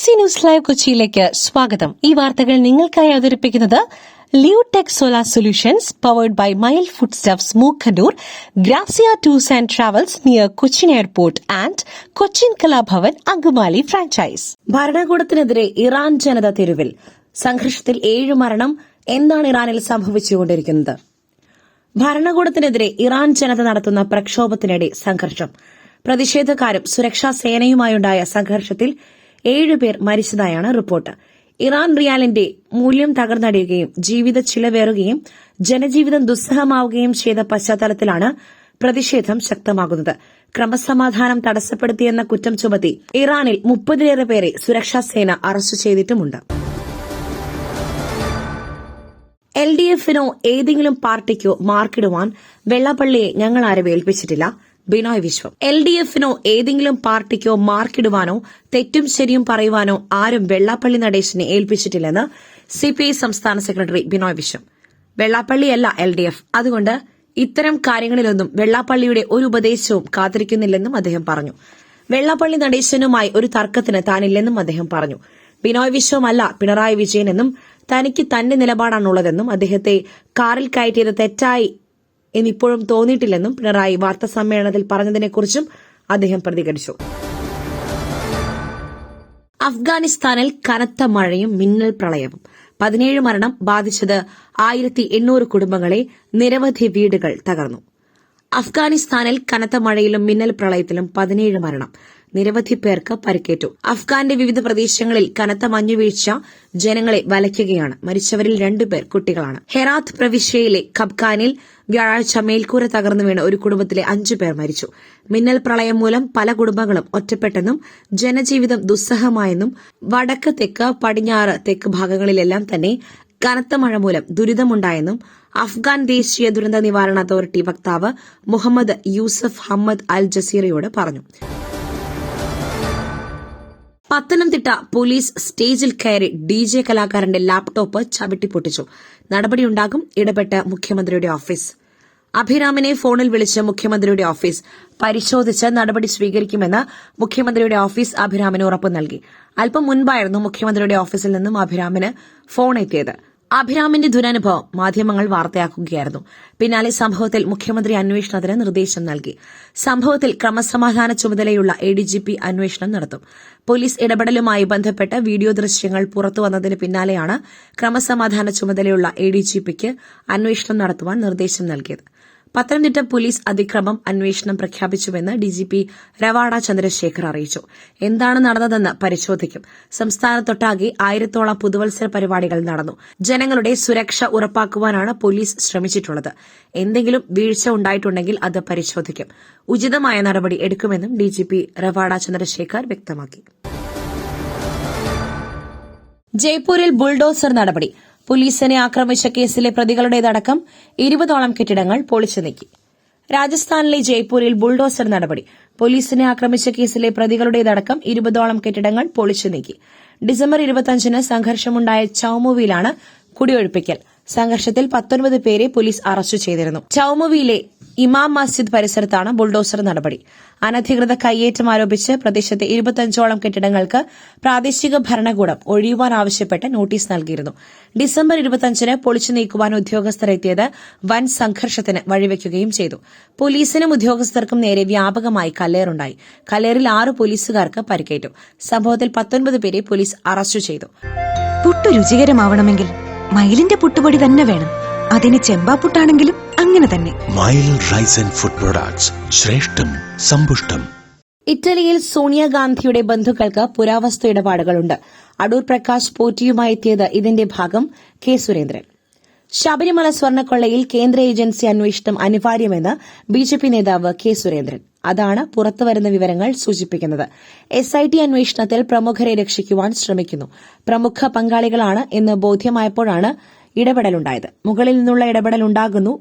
BBC news live കൊച്ചിയിലേക്ക് സ്വാഗതം. ഈ വാർത്തകൾ നിങ്ങൾക്കായി അവതരിപ്പിക്കുന്നത് Leotech solar solutions powered by mile food stuffs Mookkannoor, Grazia tours and travels near Cochin airport and Cochin Kalabhavan Angamaly franchise. ഭരണകൂടത്തിനെതിരെ ഇറാൻ ജനത തെരുവിൽ. സംഘർഷത്തിൽ 7 മരണം. എന്താണ് ഇറാനിൽ സംഭവിച്ചുകൊണ്ടിരിക്കുന്നത്? ഭരണകൂടത്തിനെതിരെ ഇറാൻ ജനത നടത്തുന്ന പ്രക്ഷോഭത്തിനിടെ സംഘർഷം. പ്രതിഷേധക്കാരും സുരക്ഷാ സേനയുമായുണ്ടായ സംഘർഷത്തിൽ 7 പേർ മരിച്ചതായാണ് റിപ്പോർട്ട്. ഇറാൻ റിയാലിന്റെ മൂല്യം തകർന്നടിയുകയും ജീവിത ചിലവേറുകയും ജനജീവിതം ദുസ്സഹമാവുകയും ചെയ്ത പശ്ചാത്തലത്തിലാണ് പ്രതിഷേധം ശക്തമാകുന്നത്. ക്രമസമാധാനം തടസ്സപ്പെടുത്തിയെന്ന കുറ്റം ചുമത്തി ഇറാനിൽ 30-ലേറെ പേരെ സുരക്ഷാ സേന അറസ്റ്റ് ചെയ്തിട്ടുമുണ്ട്. LDFനോ ഏതെങ്കിലും പാർട്ടിക്കോ മാർക്കിടുവാൻ വെള്ളാപ്പള്ളിയെ ഞങ്ങൾ ആരും ഏൽപ്പിച്ചിട്ടില്ല. ബിനോയ് വിശ്വം. LDFനോ ഏതെങ്കിലും പാർട്ടിക്കോ മാർക്കിടുവാനോ തെറ്റും ശരിയും പറയുവാനോ ആരും വെള്ളാപ്പള്ളി നടേശനെ ഏൽപ്പിച്ചിട്ടില്ലെന്ന് CPI സംസ്ഥാന സെക്രട്ടറി ബിനോയ് വിശ്വം. വെള്ളാപ്പള്ളിയല്ല LDF, അതുകൊണ്ട് ഇത്തരം കാര്യങ്ങളിലൊന്നും വെള്ളാപ്പള്ളിയുടെ ഒരു ഉപദേശവും കാത്തിരിക്കുന്നില്ലെന്നും അദ്ദേഹം പറഞ്ഞു. വെള്ളാപ്പള്ളി നടേശനുമായി ഒരു തർക്കത്തിന് താനില്ലെന്നും അദ്ദേഹം പറഞ്ഞു. ബിനോയ് വിശ്വമല്ല പിണറായി വിജയനെന്നും തനിക്ക് തന്റെ നിലപാടാണുള്ളതെന്നും അദ്ദേഹത്തെ കാറിൽ കയറ്റിയത് തെറ്റായി എന്നിപ്പോഴും തോന്നിയിട്ടില്ലെന്നും പിണറായി വാർത്താസമ്മേളനത്തിൽ പറഞ്ഞതിനെക്കുറിച്ചും അദ്ദേഹം പ്രതികരിച്ചു. അഫ്ഗാനിസ്ഥാനിൽ കനത്ത മഴയും മിന്നൽ പ്രളയവും. 17 മരണം. ബാധിച്ചത് 1800 കുടുംബങ്ങളെ. നിരവധി വീടുകൾ തകർന്നു. അഫ്ഗാനിസ്ഥാനിൽ കനത്ത മഴയിലും മിന്നൽ പ്രളയത്തിലും 17 മരണം. നിരവധി പേർക്ക് പരിക്കേറ്റു. അഫ്ഗാന്റെ വിവിധ പ്രദേശങ്ങളിൽ കനത്ത മഞ്ഞുവീഴ്ച ജനങ്ങളെ വലയ്ക്കുകയാണ്. മരിച്ചവരിൽ 2 പേർ കുട്ടികളാണ്. ഹെറാത്ത് പ്രവിശ്യയിലെ ഖബ്ഖാനിൽ വ്യാഴാഴ്ച മേൽക്കൂര തകർന്നു വീണ് ഒരു കുടുംബത്തിലെ 5 പേർ മരിച്ചു. മിന്നൽ പ്രളയം മൂലം പല കുടുംബങ്ങളും ഒറ്റപ്പെട്ടെന്നും ജനജീവിതം ദുസ്സഹമായെന്നും വടക്ക്, തെക്ക്, പടിഞ്ഞാറ്, തെക്ക് ഭാഗങ്ങളിലെല്ലാം തന്നെ കനത്ത മഴ മൂലം ദുരിതമുണ്ടായെന്നും അഫ്ഗാൻ ദേശീയ ദുരന്ത നിവാരണ അതോറിറ്റി വക്താവ് മുഹമ്മദ് യൂസഫ് ഹമ്മദ് അൽ ജസീറയോട് പറഞ്ഞു. പത്തനംതിട്ട പോലീസ് സ്റ്റേജിൽ കയറി DJ കലാകാരന്റെ ലാപ്ടോപ്പ് ചവിട്ടിപ്പൊട്ടിച്ചു. നടപടിയുണ്ടാകും. ഇടപെട്ട് മുഖ്യമന്ത്രിയുടെ ഓഫീസ്. അഭിരാമിനെ ഫോണിൽ വിളിച്ച് മുഖ്യമന്ത്രിയുടെ ഓഫീസ് പരിശോധിച്ച് നടപടി സ്വീകരിക്കുമെന്ന് മുഖ്യമന്ത്രിയുടെ ഓഫീസ് അഭിരാമിന് ഉറപ്പു നൽകി. അല്പം മുൻപായിരുന്നു മുഖ്യമന്ത്രിയുടെ ഓഫീസിൽ നിന്നും അഭിരാമിന് ഫോൺ എത്തിയത്. അഭിരാമിന്റെ ദുരനുഭവം മാധ്യമങ്ങൾ വാർത്തയാക്കുകയായിരുന്നു. പിന്നാലെ സംഭവത്തിൽ മുഖ്യമന്ത്രി അന്വേഷണത്തിന് നിർദ്ദേശം നൽകി. സംഭവത്തിൽ ക്രമസമാധാന ചുമതലയുള്ള ADGP അന്വേഷണം നടത്തും. പോലീസ് ഇടപെടലുമായി ബന്ധപ്പെട്ട് വീഡിയോ ദൃശ്യങ്ങൾ പുറത്തുവന്നതിന് പിന്നാലെയാണ് ക്രമസമാധാന ചുമതലയുള്ള ADGPക്ക് അന്വേഷണം നടത്തുവാൻ നിർദ്ദേശം നൽകിയത്. പത്തനംതിട്ട പോലീസ് അതിക്രമം അന്വേഷണം പ്രഖ്യാപിച്ചുവെന്ന് DGP രവാഡ ചന്ദ്രശേഖർ അറിയിച്ചു. എന്താണ് നടന്നതെന്ന് പരിശോധിക്കും. സംസ്ഥാനത്തൊട്ടാകെ 1000-ഓളം പുതുവത്സര പരിപാടികൾ നടന്നു. ജനങ്ങളുടെ സുരക്ഷ ഉറപ്പാക്കുവാനാണ് പോലീസ് ശ്രമിച്ചിട്ടുള്ളത്. എന്തെങ്കിലും വീഴ്ച ഉണ്ടായിട്ടുണ്ടെങ്കിൽ അത് പരിശോധിക്കും. ഉചിതമായ നടപടി എടുക്കുമെന്നും DGP രവാഡ ചന്ദ്രശേഖർ വ്യക്തമാക്കി. ജയ്പൂരിൽ ബുൾഡോസർ നടപടി. പോലീസിനെ ആക്രമിച്ച കേസിലെ പ്രതികളുടേതടക്കം 20ഓളം കെട്ടിടങ്ങൾ പൊളിച്ചു നീക്കി. രാജസ്ഥാനിലെ ജയ്പൂരിൽ ബുൾഡോസർ നടപടി. പോലീസിനെ ആക്രമിച്ച കേസിലെ പ്രതികളുടേതടക്കം 20ഓളം കെട്ടിടങ്ങൾ പൊളിച്ചു നീക്കി. ഡിസംബർ 25-ന് സംഘർഷമുണ്ടായ ചൌമുവിയിലാണ് കുടിയൊഴിപ്പിക്കൽ. സംഘർഷത്തിൽ 19 പേരെ പോലീസ് അറസ്റ്റ് ചെയ്തിരുന്നു. ചൌമുവിയിലെ ഇമാം മസ്ജിദ് പരിസരത്താണ് ബുൾഡോസർ നടപടി. അനധികൃത കയ്യേറ്റം ആരോപിച്ച് പ്രദേശത്തെ 25ഓളം കെട്ടിടങ്ങൾക്ക് പ്രാദേശിക ഭരണകൂടം ഒഴിയുവാൻ ആവശ്യപ്പെട്ട് നോട്ടീസ് നൽകിയിരുന്നു. ഡിസംബർ 25-ന് പൊളിച്ചു നീക്കുവാൻ ഉദ്യോഗസ്ഥരെത്തിയത് വൻ സംഘർഷത്തിന് വഴിവെക്കുകയും ചെയ്തു. പോലീസിനും ഉദ്യോഗസ്ഥർക്കും നേരെ വ്യാപകമായി കല്ലേറുണ്ടായി. കല്ലേറിൽ 6 പോലീസുകാർക്ക് പരിക്കേറ്റു. സംഭവത്തിൽ 19 പേരെ പോലീസ് അറസ്റ്റ് ചെയ്തു. പുട്ട് രുചികരമാവണമെങ്കിൽ മയിലിന്റെ പുട്ടുപൊടി തന്നെ വേണം. അതിന് ചെമ്പാപ്പുട്ടാണെങ്കിലും അങ്ങനെ തന്നെ. Mile rice and food products, ശ്രേഷ്ഠം സമ്പുഷ്ടം. ഇറ്റലിയിൽ സോണിയാഗാന്ധിയുടെ ബന്ധുക്കൾക്ക് പുരാവസ്തു ഇടപാടുകളുണ്ട്. അടൂർ പ്രകാശ് പോറ്റിയുമായി എത്തിയത് ഇതിന്റെ ഭാഗം. K. സുരേന്ദ്രൻ. ശബരിമല സ്വർണ്ണക്കൊള്ളയിൽ കേന്ദ്ര ഏജൻസി അന്വേഷണം അനിവാര്യമെന്ന് BJP നേതാവ് K. സുരേന്ദ്രൻ. അതാണ് പുറത്തുവരുന്ന വിവരങ്ങൾ സൂചിപ്പിക്കുന്നത്. SIT അന്വേഷണത്തിൽ പ്രമുഖരെ രക്ഷിക്കുവാൻ ശ്രമിക്കുന്നു. പ്രമുഖ പങ്കാളികളാണ് എന്ന് ബോധ്യമായപ്പോഴാണ് ഇടപെടലുണ്ടായത്. മുകളിൽ നിന്നുള്ള ഇടപെടലുണ്ടാകുന്നു.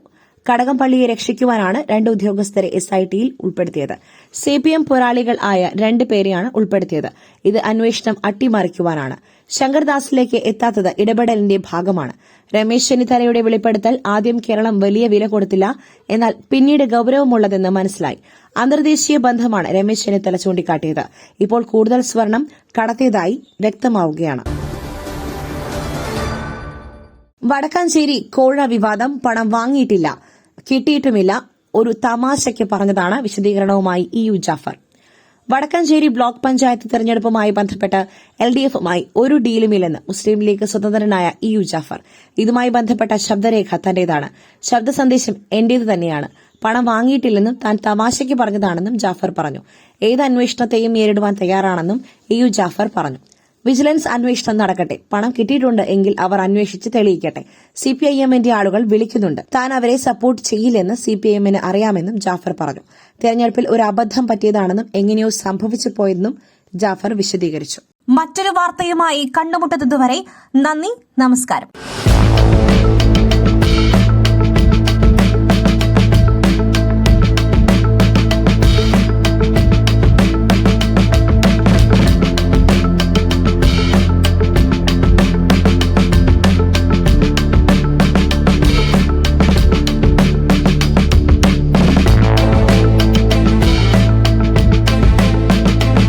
കടകംപള്ളിയെ രക്ഷിക്കുവാനാണ് 2 ഉദ്യോഗസ്ഥരെ SITയിൽ ഉൾപ്പെടുത്തിയത്. CPM പോരാളികൾ ആയ 2 പേരെയാണ് ഉൾപ്പെടുത്തിയത്. ഇത് അന്വേഷണം അട്ടിമറിക്കുവാനാണ്. ശങ്കർദാസിലേക്ക് എത്താത്തത് ഇടപെടലിന്റെ ഭാഗമാണ്. രമേശ് ചെന്നിത്തലയുടെ വെളിപ്പെടുത്തൽ ആദ്യം കേരളം വലിയ വില കൊടുത്തില്ല, എന്നാൽ പിന്നീട് ഗൌരവമുള്ളതെന്ന് മനസ്സിലായി. അന്തർദേശീയ ബന്ധമാണ് രമേശ് ചെന്നിത്തല ചൂണ്ടിക്കാട്ടിയത്. ഇപ്പോൾ കൂടുതൽ സ്വർണം കടത്തിയതായി വ്യക്തമാവുകയാണ്. വടക്കാഞ്ചേരി കോഴ വിവാദം പണം വാങ്ങിയിട്ടില്ല, കിട്ടിയിട്ടുമില്ല, ഒരു തമാശയ്ക്ക് പറഞ്ഞതാണ് വിശദീകരണവുമായി EU ജാഫർ. വടക്കാഞ്ചേരി ബ്ലോക്ക് പഞ്ചായത്ത് തെരഞ്ഞെടുപ്പുമായി ബന്ധപ്പെട്ട് LDFുമായി ഒരു ഡീലുമില്ലെന്ന് മുസ്ലിം ലീഗ് സ്വതന്ത്രനായ EU ജാഫർ. ഇതുമായി ബന്ധപ്പെട്ട ശബ്ദരേഖ തന്റേതാണ്. ശബ്ദ സന്ദേശം എന്റേത് തന്നെയാണ്. പണം വാങ്ങിയിട്ടില്ലെന്നും താൻ തമാശയ്ക്ക് പറഞ്ഞതാണെന്നും ജാഫർ പറഞ്ഞു. ഏത് അന്വേഷണത്തെയും നേരിടുവാൻ തയ്യാറാണെന്നും EU ജാഫർ പറഞ്ഞു. വിജിലൻസ് അന്വേഷണം നടക്കട്ടെ, പണം കിട്ടിയിട്ടുണ്ട് എങ്കിൽ അവർ അന്വേഷിച്ച് തെളിയിക്കട്ടെ. CPIMന്റെ ആളുകൾ വിളിക്കുന്നുണ്ട്, താൻ അവരെ സപ്പോർട്ട് ചെയ്യില്ലെന്ന് CPIMന് അറിയാമെന്നും ജാഫർ പറഞ്ഞു. തെരഞ്ഞെടുപ്പിൽ ഒരു അബദ്ധം പറ്റിയതാണെന്നും എങ്ങനെയോ സംഭവിച്ചു പോയെന്നും ജാഫർ വിശദീകരിച്ചു. മറ്റൊരു വാർത്തയുമായി കണ്ടുമുട്ടുന്നതുവരെ നന്ദി, നമസ്കാരം.